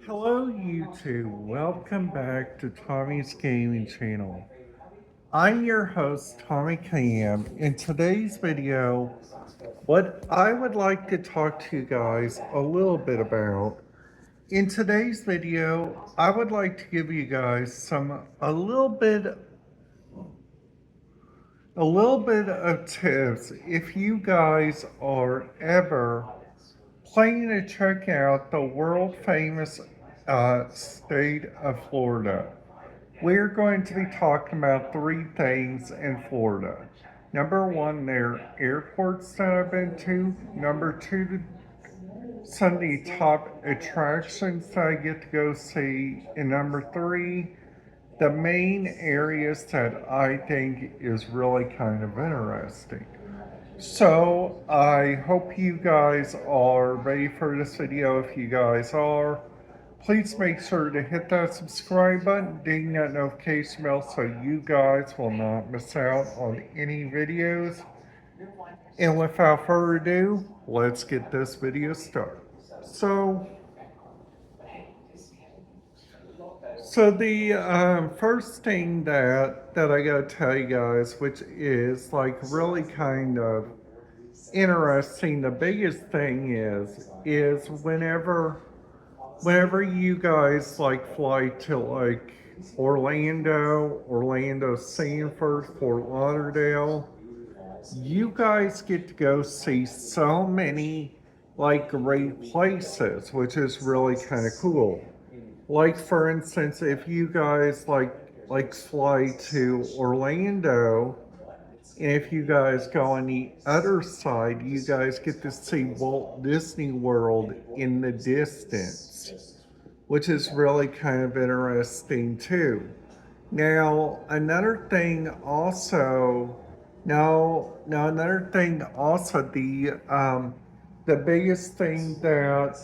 Hello YouTube, welcome back to Tommy's Gaming Channel. I'm your host Tommy Cam. In today's video, what I would like to talk to you guys a little bit about. In today's video, I would like to give you guys a little bit of tips if you guys are ever planning to check out the world famous state of Florida. We're going to be talking about three things in Florida. Number one, their airports that I've been to. Number two, some of the top attractions that I get to go see. And number three, the main areas that I think is really kind of interesting. So I hope you guys are ready for this video. If you guys are, please make sure to hit that subscribe button, ding that notification bell so you guys will not miss out on any videos. And without further ado, let's get this video started. So, so the first thing that I gotta tell you guys, which is like really kind of interesting, the biggest thing is whenever you guys like fly to like Orlando, Sanford, Fort Lauderdale, you guys get to go see so many like great places, which is really kind of cool. Like for instance, if you guys like fly to Orlando, and if you guys go on the other side, you guys get to see Walt Disney World in the distance, which is really kind of interesting too. Now, another thing also, now another thing also, the biggest thing that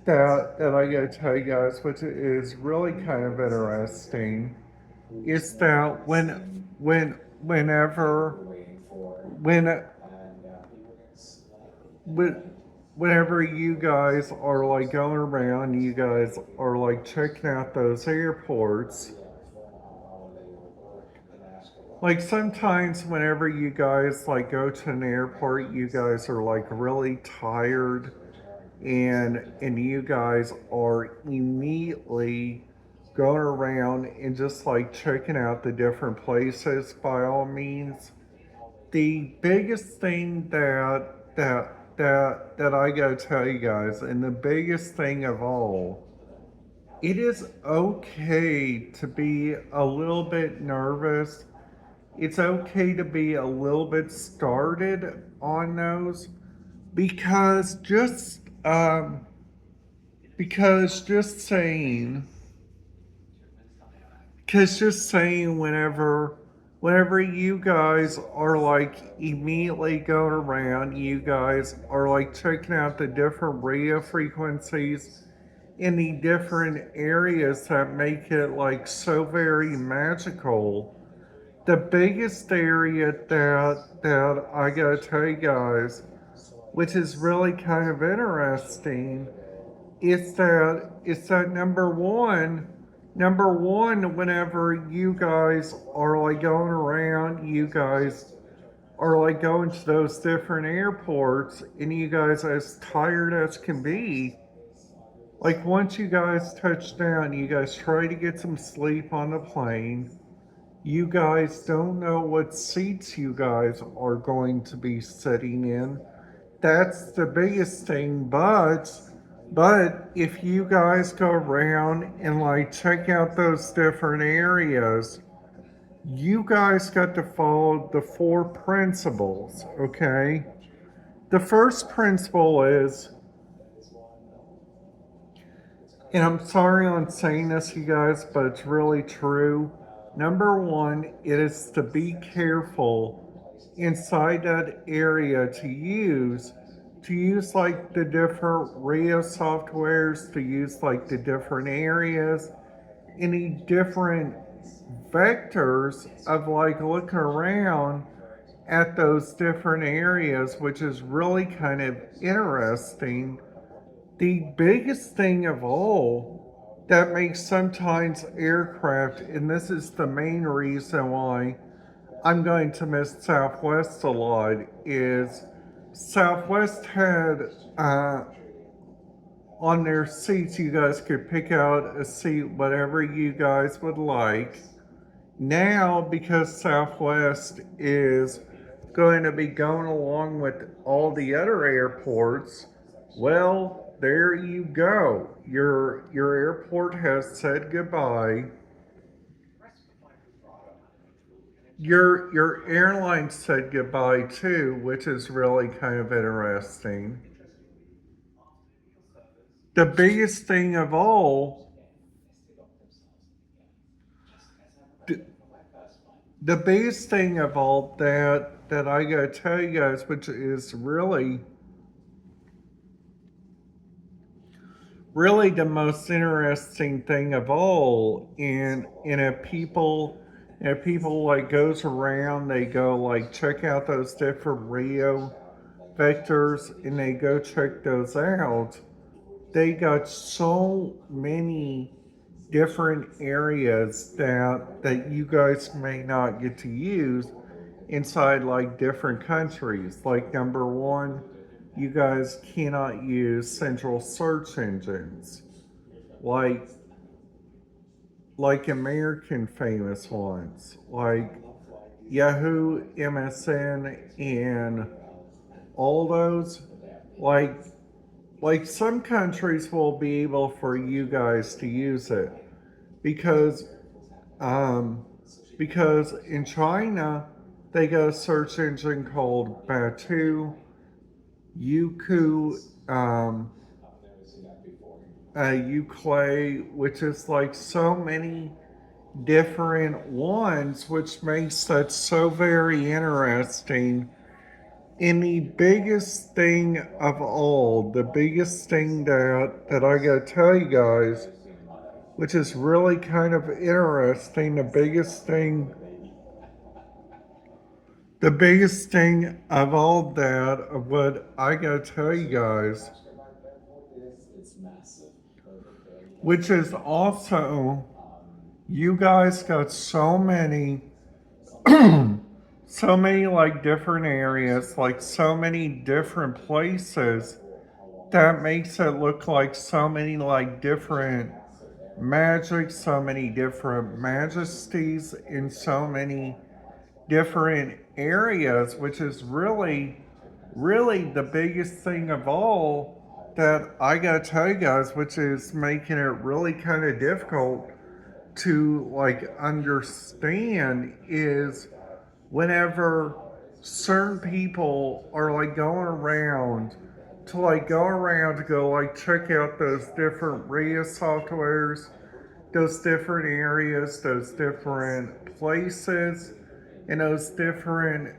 I gotta tell you guys, which is really kind of interesting, is that whenever when whenever you guys are like going around, you guys are like checking out those airports. Like sometimes whenever you guys like go to an airport, you guys are like really tired, and you guys are immediately going around and just like checking out the different places by all means. The biggest thing that I gotta tell you guys, and the biggest thing of all, it is okay to be a little bit nervous. It's okay to be a little bit started on those because because just saying because just saying whenever you guys are like immediately going around, you guys are like checking out the different radio frequencies in the different areas that make it like so very magical. The biggest area that I gotta tell you guys, which is really kind of interesting, is that number one, whenever you guys are like going around, you guys are like going to those different airports, and you guys as tired as can be, like once you guys touch down, you guys try to get some sleep on the plane. You guys don't know what seats you guys are going to be sitting in. That's the biggest thing, but if you guys go around and like check out those different areas, you guys got to follow the four principles, okay? The first principle is, and I'm sorry on saying this, you guys, but it's really true. Number one, it is to be careful inside that area to use like the different radio softwares, to use like the different areas, any different vectors of like looking around at those different areas, which is really kind of interesting the biggest thing of all that makes sometimes aircraft, and this is the main reason why I'm going to miss Southwest a lot, is Southwest had on their seats, you guys could pick out a seat, whatever you guys would like. Now, because Southwest is going to be going along with all the other airports, well, there you go. Your airport has said goodbye. Your airline said goodbye too, which is really kind of interesting. The biggest thing of all, the, the biggest thing of all that I gotta tell you guys, which is really the most interesting thing of all, and if people like goes around, they go like check out those different Rio vectors and they go check those out. They got so many different areas that you guys may not get to use inside like different countries. Like number one, you guys cannot use central search engines like American famous ones like Yahoo, MSN, and all those. Like some countries will be able for you guys to use it because um, because in China they got a search engine called Baidu, Youku, Uclay, which is like so many different ones, which makes that so very interesting. And the biggest thing of all, the biggest thing that I gotta tell you guys, which is really kind of interesting, the biggest thing of all that, of what I gotta tell you guys, which is also, you guys got so many, so many like different areas, like so many different places that makes it look like so many like different magic, so many different majesties in so many different areas, which is really the biggest thing of all that I gotta tell you guys, which is making it really kind of difficult to like understand is whenever certain people are like going around to go like check out those different RIA softwares, those different areas, those different places, and those different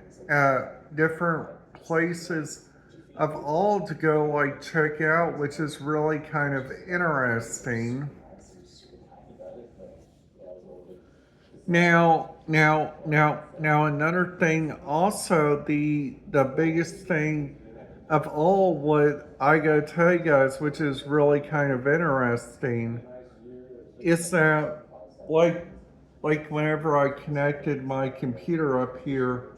places of all to go like check out, which is really kind of interesting. Now, another thing, also the biggest thing of all, what I gotta tell you guys, which is really kind of interesting, is that like whenever I connected my computer up here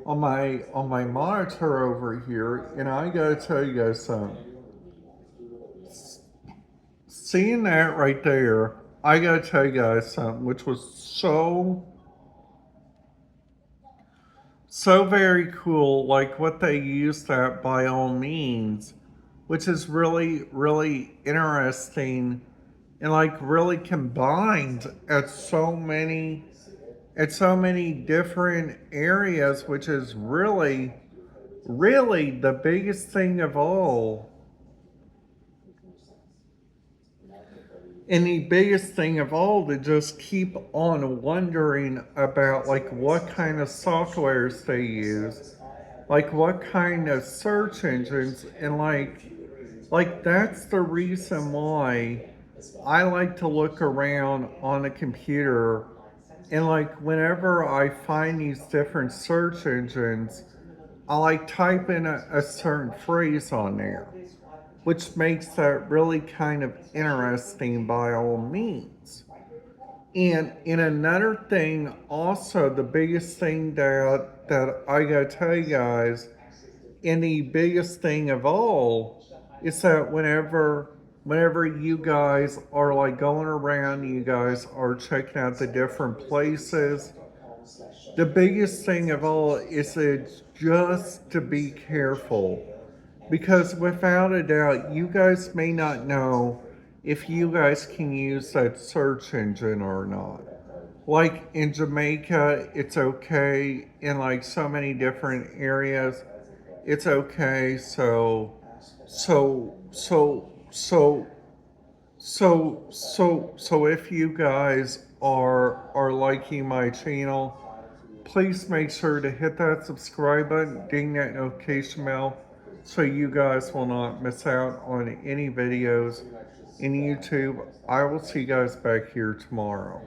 on my monitor over here, and I gotta tell you guys something. Seeing that right there, I gotta tell you guys something, which was so very cool, like what they used that by all means, which is really interesting and like really combined at so many different areas, which is really the biggest thing of all. And the biggest thing of all, to just keep on wondering about like what kind of softwares they use, like what kind of search engines, and that's the reason why I like to look around on a computer, and like whenever I find these different search engines, I like type in a certain phrase on there. which makes that really kind of interesting by all means. And in another thing, also the biggest thing that I gotta tell you guys, and the biggest thing of all, is that whenever you guys are like going around, you guys are checking out the different places. The biggest thing of all is it's just to be careful, because without a doubt, you guys may not know if you guys can use that search engine or not. Like in Jamaica, it's okay. In like so many different areas, it's okay. So, so, so, so if you guys are liking my channel, please make sure to hit that subscribe button, ding that notification bell, so you guys will not miss out on any videos in YouTube. I will see you guys back here tomorrow.